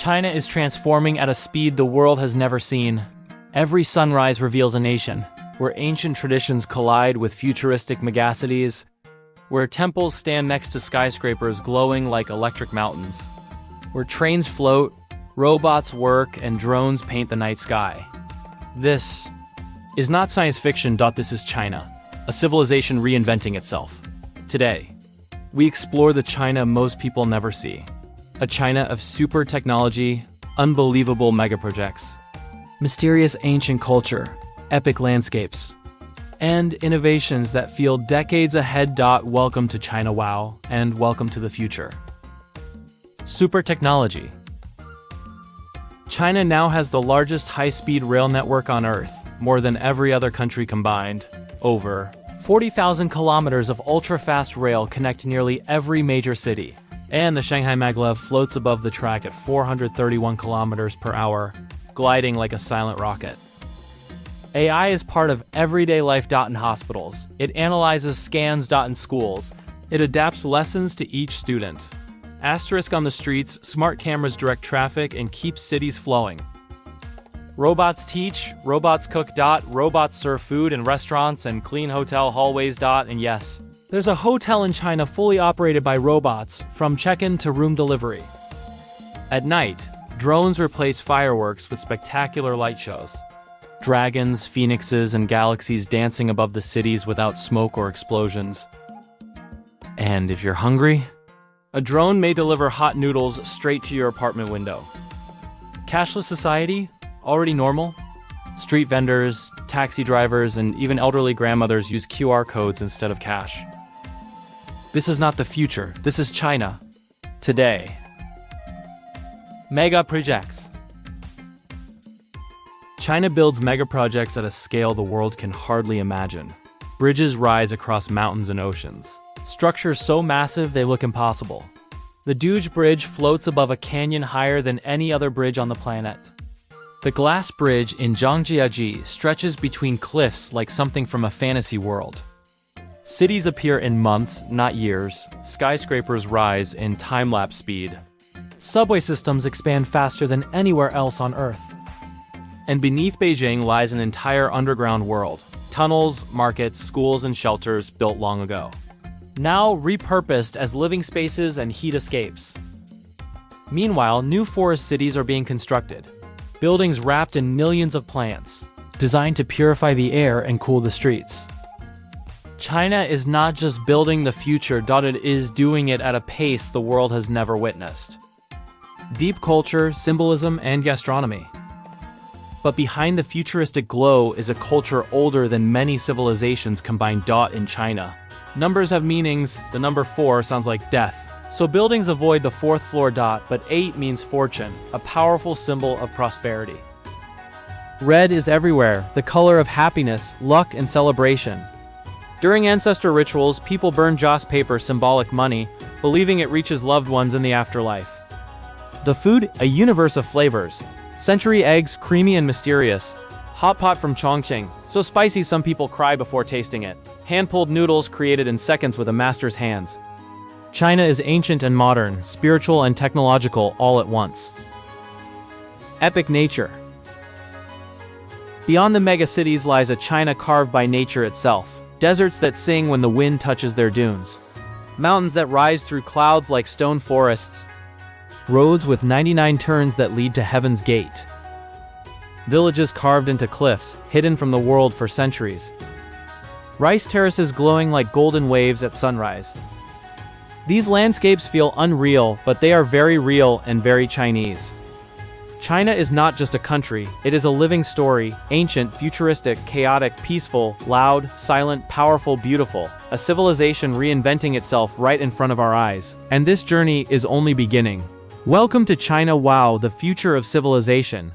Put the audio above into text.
China is transforming at a speed the world has never seen. Every sunrise reveals a nation, where ancient traditions collide with futuristic megacities, where temples stand next to skyscrapers glowing like electric mountains, where trains float, robots work, and drones paint the night sky. This is not science fiction. This is China, a civilization reinventing itself. Today, we explore the China most people never see. A China of super technology, unbelievable megaprojects, mysterious ancient culture, epic landscapes, and innovations that feel decades ahead. Welcome to China Wow, and welcome to the future. Super technology. China now has the largest high-speed rail network on Earth, more than every other country combined. Over 40,000 kilometers of ultra-fast rail connect nearly every major city. And the Shanghai Maglev floats above the track at 431 kilometers per hour, gliding like a silent rocket. AI is part of everyday life. In hospitals, it analyzes scans. In schools, it adapts lessons to each student. Asterisk on the streets, smart cameras direct traffic and keep cities flowing. Robots teach, robots cook. Robots serve food in restaurants and clean hotel hallways. And yes, there's a hotel in China fully operated by robots, from check-in to room delivery. At night, drones replace fireworks with spectacular light shows. Dragons, phoenixes, and galaxies dancing above the cities without smoke or explosions. And if you're hungry, a drone may deliver hot noodles straight to your apartment window. Cashless society? Already normal? Street vendors, taxi drivers, and even elderly grandmothers use QR codes instead of cash. This is not the future. This is China. Today. Mega projects. China builds mega projects at a scale the world can hardly imagine. Bridges rise across mountains and oceans. Structures so massive they look impossible. The Duge Bridge floats above a canyon higher than any other bridge on the planet. The glass bridge in Zhangjiajie stretches between cliffs like something from a fantasy world. Cities appear in months, not years. Skyscrapers rise in time-lapse speed. Subway systems expand faster than anywhere else on Earth. And beneath Beijing lies an entire underground world. Tunnels, markets, schools, and shelters built long ago. Now repurposed as living spaces and heat escapes. Meanwhile, new forest cities are being constructed. Buildings wrapped in millions of plants, designed to purify the air and cool the streets. China is not just building the future. It is doing it at a pace the world has never witnessed. Deep culture, symbolism, and gastronomy. But behind the futuristic glow is a culture older than many civilizations combined. In China, numbers have meanings. The number 4 sounds like death. So buildings avoid the 4th floor. But 8 means fortune, a powerful symbol of prosperity. Red is everywhere, the color of happiness, luck, and celebration. During ancestor rituals, people burn joss paper, symbolic money, believing it reaches loved ones in the afterlife. The food, a universe of flavors. Century eggs, creamy and mysterious. Hot pot from Chongqing, so spicy some people cry before tasting it. Hand-pulled noodles created in seconds with a master's hands. China is ancient and modern, spiritual and technological all at once. Epic nature. Beyond the megacities lies a China carved by nature itself. Deserts that sing when the wind touches their dunes. Mountains that rise through clouds like stone forests. Roads with 99 turns that lead to Heaven's Gate. Villages carved into cliffs, hidden from the world for centuries. Rice terraces glowing like golden waves at sunrise. These landscapes feel unreal, but they are very real and very Chinese. China is not just a country, it is a living story, ancient, futuristic, chaotic, peaceful, loud, silent, powerful, beautiful, a civilization reinventing itself right in front of our eyes. And this journey is only beginning. Welcome to China Wow, the future of civilization.